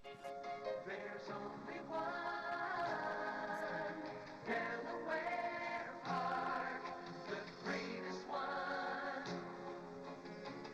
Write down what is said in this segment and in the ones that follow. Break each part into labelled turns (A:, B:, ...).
A: There's only one Delaware Park, the greatest one.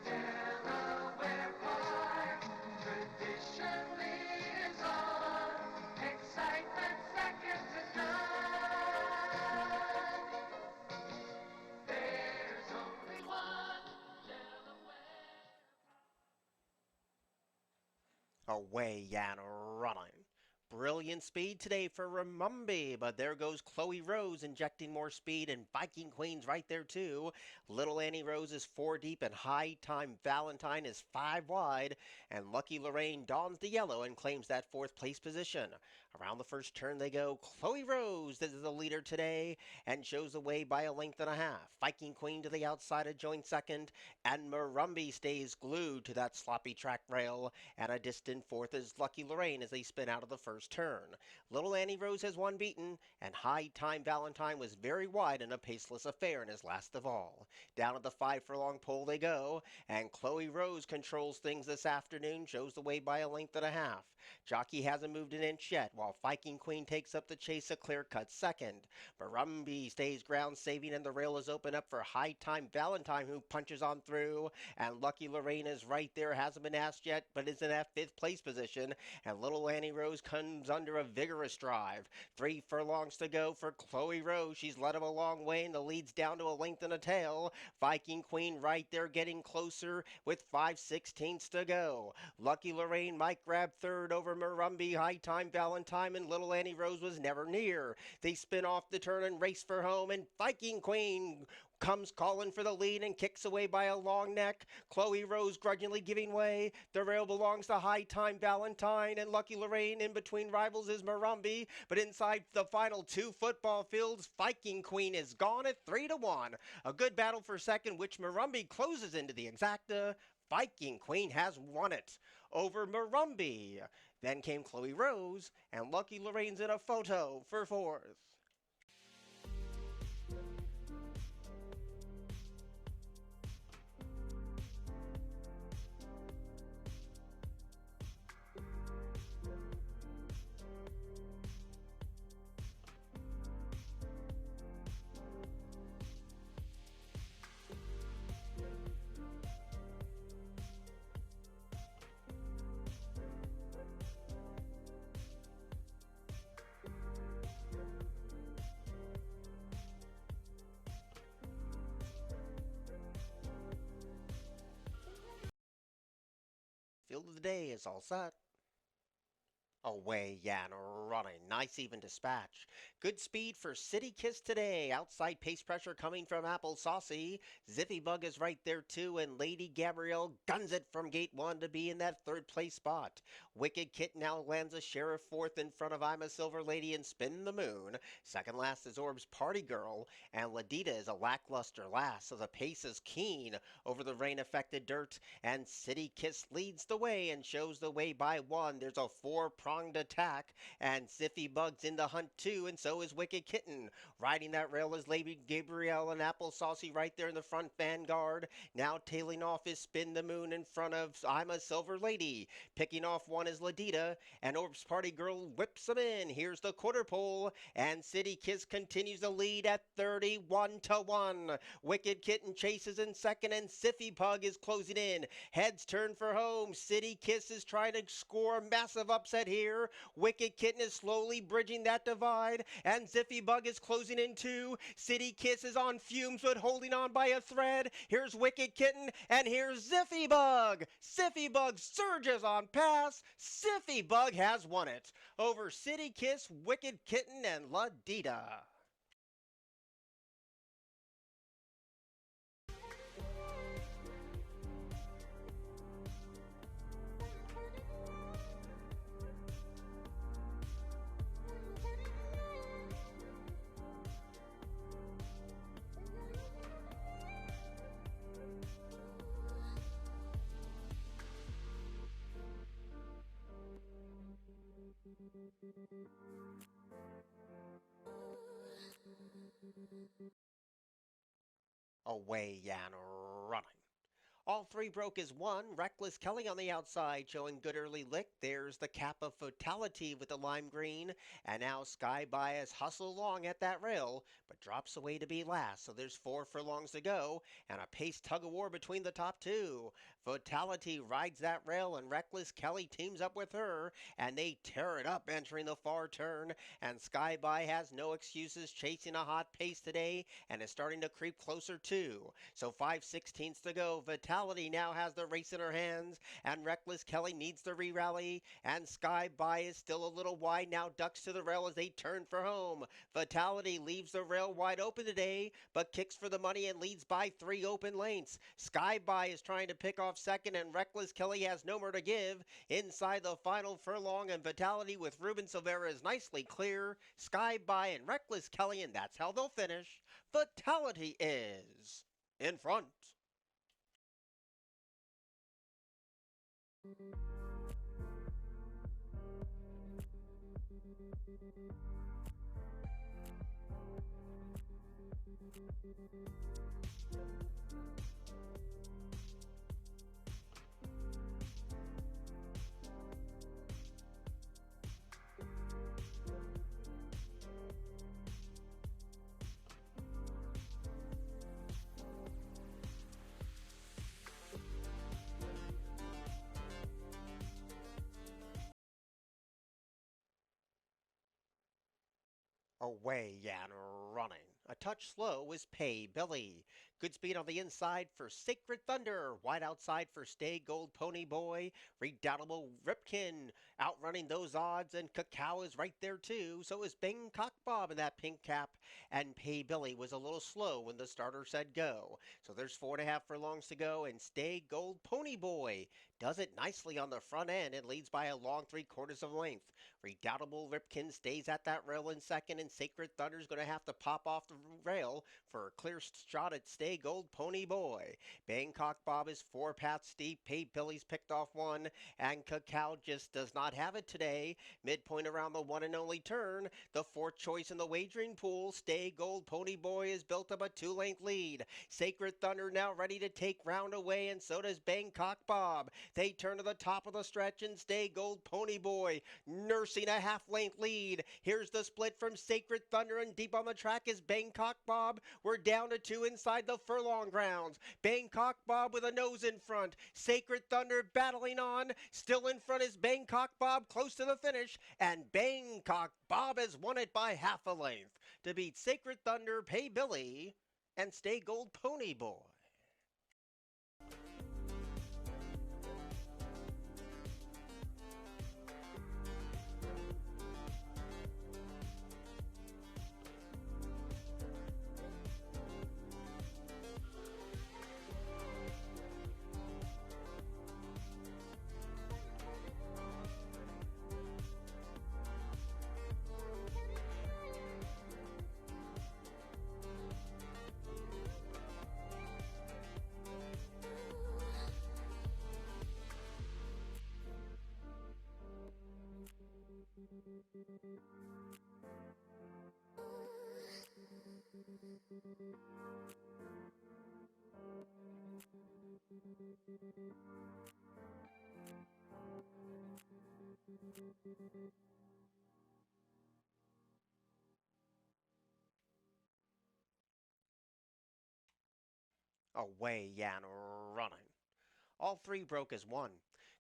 A: Delaware Park, tradition lives on, excitement second to none. There's only one Delaware.
B: Away and running. Brilliant speed today for Ramumbi, but there goes Chloe Rose injecting more speed, and Viking Queen's right there too. Little Annie Rose is 4 deep, and High Time Valentine is 5 wide, and Lucky Lorraine dons the yellow and claims that fourth place position. Around the first turn they go. Chloe Rose is the leader today and shows the way by a length and a half. Viking Queen to the outside of joint second, and Marumbi stays glued to that sloppy track rail, and a distant fourth is Lucky Lorraine as they spin out of the first turn. Little Annie Rose has one beaten, and High Time Valentine was very wide in a paceless affair in his last of all. Down at the 5 furlong pole they go, and Chloe Rose controls things this afternoon, shows the way by a length and a half. Jockey hasn't moved an inch yet, while Viking Queen takes up the chase a clear-cut second. Barumbi stays ground saving, and the rail is open up for High Time Valentine, who punches on through, and Lucky Lorraine is right there, hasn't been asked yet, but is in that fifth place position, and Little Annie Rose comes under a vigorous drive. 3 furlongs to go for Chloe Rose. She's led him a long way, and the lead's down to a length and a tail. Viking Queen right there getting closer with 5/16 to go. Lucky Lorraine might grab third over Murumbi. High Time Valentine and Little Annie Rose was never near. They spin off the turn and race for home, and Viking Queen comes calling for the lead and kicks away by a long neck. Chloe Rose grudgingly giving way. The rail belongs to High Time Valentine, and Lucky Lorraine in between rivals is Marumbi. But inside the final two football fields, Viking Queen is gone at 3-1. A good battle for second, which Marumbi closes into the exacta. Viking Queen has won it over Marumbi. Then came Chloe Rose, and Lucky Lorraine's in a photo for fourth. Field of the day is all set. Away and running. Nice even dispatch. Good speed for City Kiss today. Outside pace pressure coming from Apple Saucy. Zippy Bug is right there too, and Lady Gabrielle guns it from gate one to be in that third place spot. Wicked Kit now lands a sheriff fourth in front of I'm a Silver Lady and Spin the Moon. Second last is Orb's Party Girl, and Ladita is a lackluster last, so the pace is keen over the rain affected dirt, and City Kiss leads the way and shows the way by one. There's a four-pronged attack, and Ziffy Bug's in the hunt too, and so is Wicked Kitten. Riding that rail is Lady Gabrielle and Apple Saucy right there in the front vanguard. Now tailing off is Spin the Moon in front of I'm a Silver Lady. Picking off one is Ladita, and Orb's Party Girl whips them in. Here's the quarter pole, and City Kiss continues the lead at 31-1. Wicked Kitten chases in second, and Siffy Pug is closing in. Heads turn for home. City Kiss is trying to score a massive upset here. Wicked Kitten is slowly bridging that divide, and Ziffy Bug is closing in too. City Kiss is on fumes but holding on by a thread. Here's Wicked Kitten, and here's Ziffy Bug. Ziffy Bug surges on past. Ziffy Bug has won it over City Kiss, Wicked Kitten, and Ladita. Away and running. All three broke as one. Reckless Kelly on the outside, showing good early lick. There's the cap of Fatality with the lime green. And now Sky Bias hustles along at that rail, but drops away to be last. So there's 4 furlongs to go, and a pace tug of war between the top two. Fatality rides that rail, and Reckless Kelly teams up with her, and they tear it up entering the far turn. And Sky By has no excuses, chasing a hot pace today, and is starting to creep closer too. So 5/16 to go. Fatality now has the race in her hands, and Reckless Kelly needs to re-rally. And Sky By is still a little wide, now ducks to the rail as they turn for home. Fatality leaves the rail wide open today, but kicks for the money and leads by 3 open lengths. Sky By is trying to pick off second, and Reckless Kelly has no more to give. Inside the final furlong, and Fatality with Ruben Silvera is nicely clear. Sky By and Reckless Kelly, and that's how they'll finish. Fatality is in front. Away and running. A touch slow is Pay Billy. Good speed on the inside for Sacred Thunder. Wide outside for Stay Gold Pony Boy. Redoubtable Ripkin outrunning those odds, and Cacao is right there too. So is Bangkok Bob in that pink cap. And Pay Billy was a little slow when the starter said go. So there's 4.5 furlongs to go, and Stay Gold Pony Boy does it nicely on the front end and leads by a long 3/4 of a length. Redoubtable Ripkin stays at that rail in second, and Sacred Thunder's going to have to pop off the rail for a clear shot at Stay Gold Pony Boy. Bangkok Bob is 4 paths deep. Pay Billy's picked off one, and Cacao just does not have it today. Midpoint around the one and only turn. The fourth choice in the wagering pool, Stay Gold Pony Boy, has built up a 2-length lead. Sacred Thunder now ready to take round away, and so does Bangkok Bob. They turn to the top of the stretch, and Stay Gold Pony Boy nursing a half-length lead. Here's the split from Sacred Thunder, and deep on the track is Bangkok Bob. We're down to 2 inside the furlong grounds. Bangkok Bob with a nose in front. Sacred Thunder battling on. Still in front is Bangkok Bob, close to the finish, and Bangkok Bob has won it by half a length to beat Sacred Thunder, Pay Billy, and Stay Gold Pony Boy. Away and running. All three broke as one.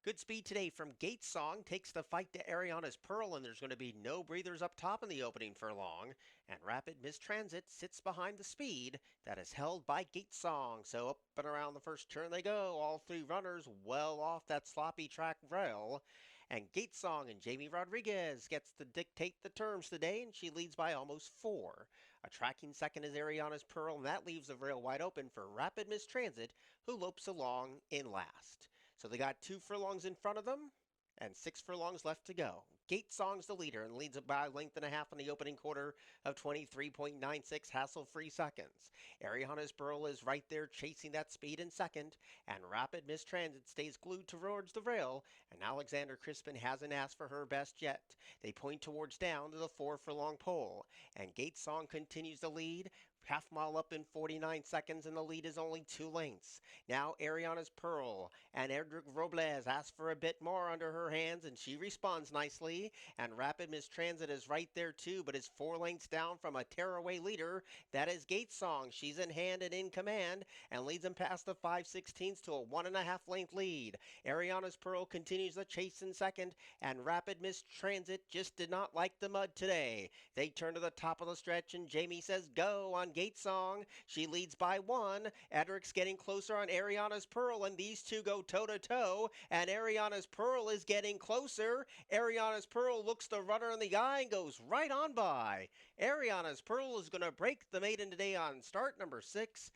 B: Good speed today from Gates Song takes the fight to Ariana's Pearl, and there's going to be no breathers up top in the opening furlong. And Rapid Mistransit sits behind the speed that is held by Gates Song. So up and around the first turn they go. All three runners well off that sloppy track rail. And Gates Song and Jamie Rodriguez gets to dictate the terms today, and she leads by almost 4. A tracking second is Ariana's Pearl, and that leaves the rail wide open for Rapid Mistransit, who lopes along in last. So they got 2 furlongs in front of them and 6 furlongs left to go. Gate Song's the leader and leads by a length and a half in the opening quarter of 23.96 hassle-free seconds. Ariana's Pearl is right there chasing that speed in second, and Rapid Mistransit stays glued towards the rail, and Alexander Crispin hasn't asked for her best yet. They point towards down to the 4 furlong pole, and Gate Song continues to lead. half mile up in 49 seconds, and the lead is only 2 lengths. Now Ariana's Pearl and Erdrick Robles ask for a bit more under her hands, and she responds nicely. And Rapid Miss Transit is right there too, but is 4 lengths down from a tearaway leader. That is Gates Song. She's in hand and in command, and leads them past the 5/16 to a 1.5 length lead. Ariana's Pearl continues the chase in second, and Rapid Miss Transit just did not like the mud today. They turn to the top of the stretch, and Jamie says go on Gate Song. She leads by 1. Edric's getting closer on Ariana's Pearl, and these two go toe to toe, and Ariana's Pearl is getting closer. Ariana's Pearl looks the runner in the eye and goes right on by. Ariana's Pearl is going to break the maiden today on start number 6.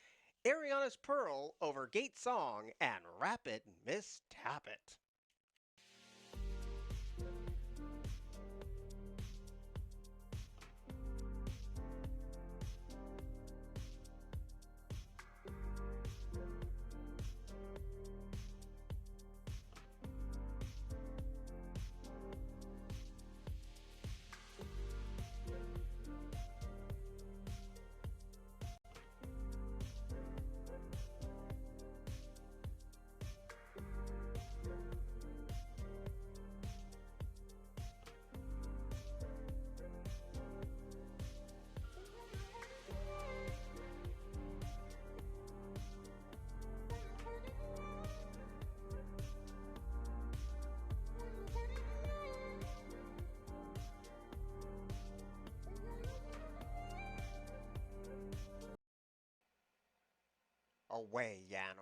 B: Ariana's Pearl over Gate Song and Rapid Miss Tappet. Away and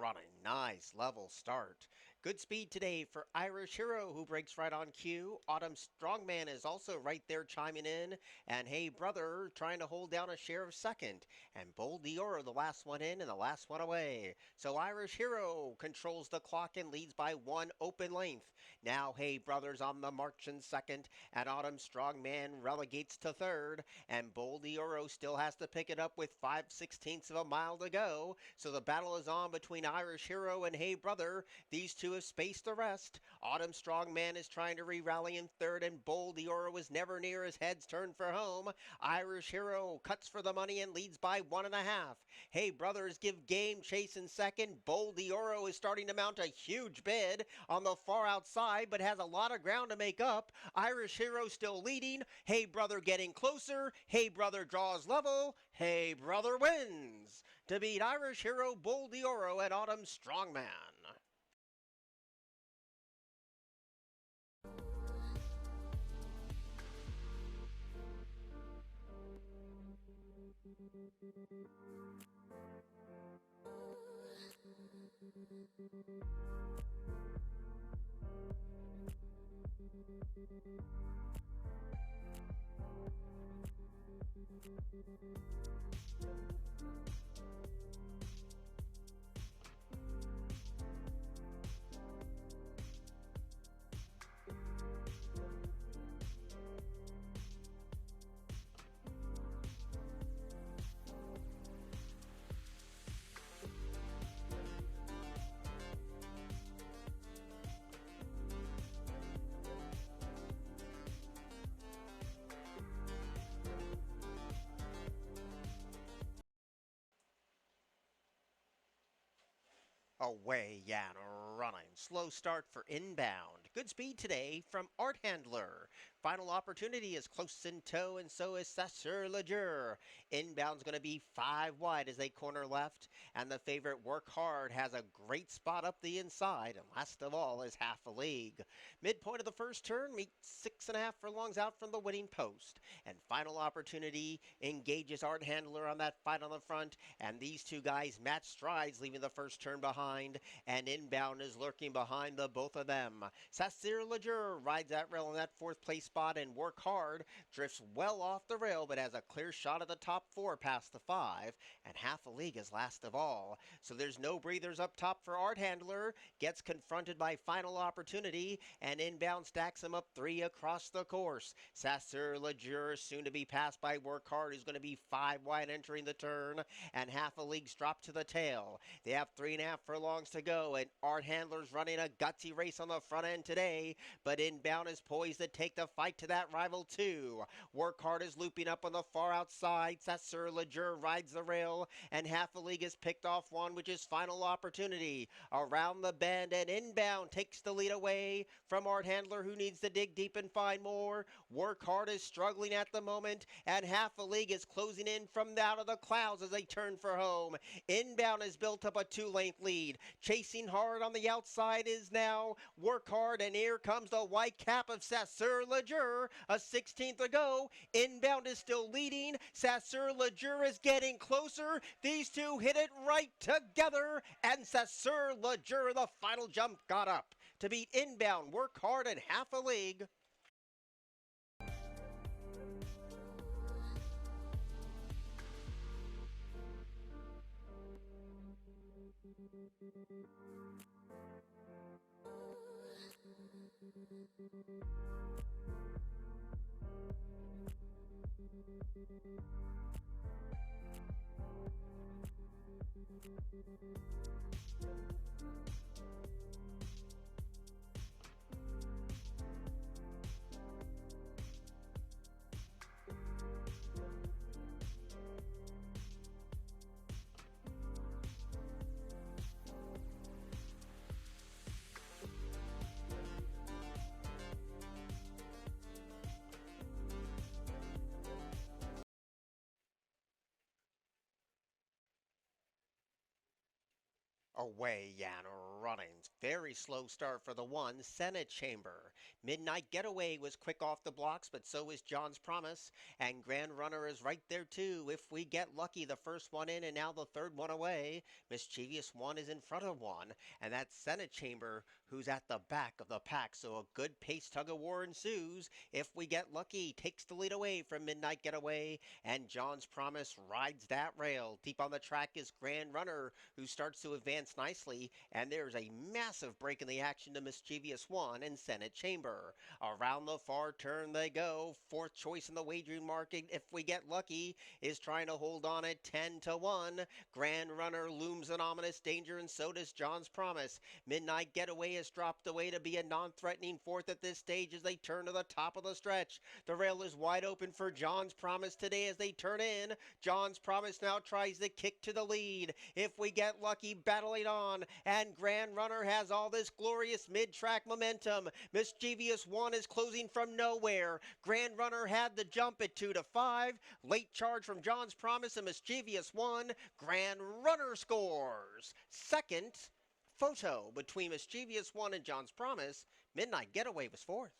B: running. Nice level start. Good speed today for Irish Hero, who breaks right on cue. Autumn Strongman is also right there chiming in. And Hey Brother trying to hold down a share of second. And Bold Dior, the last one in and the last one away. So Irish Hero controls the clock and leads by 1 open length. Now Hey Brother's on the march in second. And Autumn Strongman relegates to third. And Bold Dioro still has to pick it up with 5/16 of a mile to go. So the battle is on between Irish Hero and Hey Brother. These two have spaced the rest. Autumn Strongman is trying to re-rally in third, and Bold Dioro is never near his head's turned for home. Irish Hero cuts for the money and leads by 1.5. Hey Brothers give game chase in second. Bold Dioro is starting to mount a huge bid on the far outside, but has a lot of ground to make up. Irish Hero still leading. Hey Brother getting closer. Hey Brother draws level. Hey Brother wins to beat Irish Hero, Bold Dioro, and Autumn Strongman. Away and running. Slow start for Inbound. Good speed today from Art Handler. Final opportunity is close in tow, and so is Sassur Leger. Inbound's going to be 5 wide as they corner left, and the favorite Work Hard has a great spot up the inside, and last of all is Half a League. Midpoint of the first turn meets 6.5 furlongs out from the winning post, and final opportunity engages Art Handler on that fight on the front, and these two guys match strides, leaving the first turn behind, and Inbound is lurking behind the both of them. Sassur Leger rides that rail in that 4th place spot, and Work Hard drifts well off the rail, but has a clear shot at the top 4 past the 5, and Half a League is last of all. So there's no breathers up top for Art Handler, gets confronted by final opportunity, and Inbound stacks him up 3 across the course. Sassur Leger is soon to be passed by Work Hard, who's going to be 5 wide entering the turn, and Half a League's dropped to the tail. They have 3.5 furlongs to go, and Art Handler's running a gutsy race on the front end today, but Inbound is poised to take the fight right to that rival too. Work Hard is looping up on the far outside. Sassur Leger rides the rail, and Half a League has picked off one, which is final opportunity. Around the bend and inbound takes the lead away from Art Handler, who needs to dig deep and find more. Work Hard is struggling at the moment, and Half a League is closing in from out of the clouds as they turn for home. Inbound has built up a two-length lead. Chasing hard on the outside is now Work Hard, and here comes the white cap of Sassur Leger. A 16th to go. Inbound is still leading. Sassur Leger is getting closer. These two hit it right together, and Sassur Leger, the final jump, got up to beat Inbound, Work Hard, and Half a League. Away and running. Very slow start for the one, Senate Chamber. Midnight Getaway was quick off the blocks, but so is John's Promise. And Grand Runner is right there too. If we get lucky, the first one in and now the third one away. Mischievous One is in front of one. And that's Senate Chamber, who's at the back of the pack. So a good pace tug of war ensues. If we get lucky, takes the lead away from Midnight Getaway. And John's Promise rides that rail. Deep on the track is Grand Runner, who starts to advance nicely, and there's a massive break in the action to Mischievous One and Senate Chamber. Around the far turn they go. Fourth choice in the wagering market, if we get lucky, is trying to hold on at 10 to 1. Grand Runner looms an ominous danger, and so does John's Promise. Midnight Getaway has dropped away to be a non-threatening fourth at this stage as they turn to the top of the stretch. The rail is wide open for John's Promise today as they turn in. John's Promise now tries to kick to the lead. If we get lucky, battling on, and Grand Runner has all this glorious mid-track momentum. Mischievous One is closing from nowhere. Grand Runner had the jump at 2 to 5. Late charge from John's Promise and Mischievous One. Grand Runner scores. Second photo between Mischievous One and John's Promise. Midnight Getaway was fourth.